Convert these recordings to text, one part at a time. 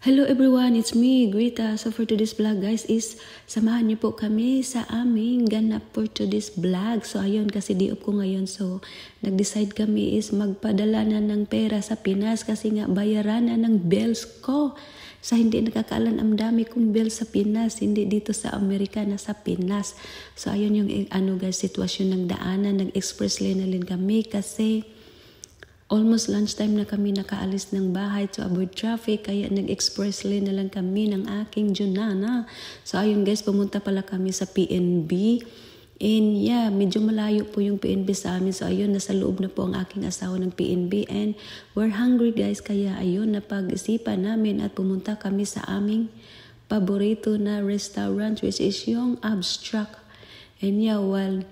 Hello everyone, it's me, Greta. So for today's vlog guys is samahan niyo po kami sa aming ganap for today's vlog. So ayun kasi di-off ko ngayon. So nag-decide kami is magpadala na ng pera sa Pinas kasi nga bayaran na ng bills ko. Sa hindi nakakaalam, ang dami kong bills sa Pinas, hindi dito sa Amerika, na sa Pinas. So ayun yung guys, sitwasyon ng daanan, nag-express lane na rin kami kasi almost lunchtime na kami nakaalis ng bahay to avoid traffic, kaya nag-express lane na lang kami ng aking Junana. So ayun guys, pumunta pala kami sa PNB. And yeah, medyo malayo po yung PNB sa amin. So ayun, nasa loob na po ang aking asawa ng PNB. And we're hungry guys, kaya ayun, napag-isipan namin at pumunta kami sa aming paborito na restaurant, which is yung Abstract. And yeah, well,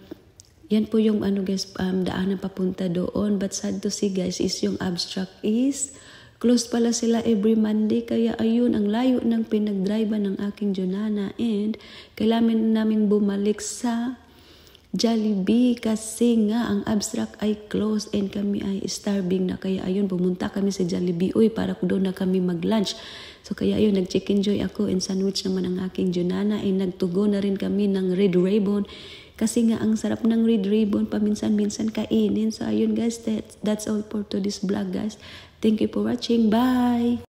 yan po yung guys, daanan papunta doon. But sad to see guys is yung Abstract is closed pala sila every Monday. Kaya ayun, ang layo ng pinagdrivean ng aking Junana. And kailangan namin bumalik sa Jollibee kasi nga ang Abstract ay closed and kami ay starving na. Kaya ayun, pumunta kami sa Jollibee. Uy, para doon na kami mag-lunch. So kaya ayun, nag-chicken joy ako and sandwich naman ang aking Junana. And nagtugo na rin kami ng Red Ribbon. Kasi nga, ang sarap ng Red Ribbon, paminsan-minsan kainin. So, ayun guys, that's all for today's vlog guys. Thank you for watching. Bye!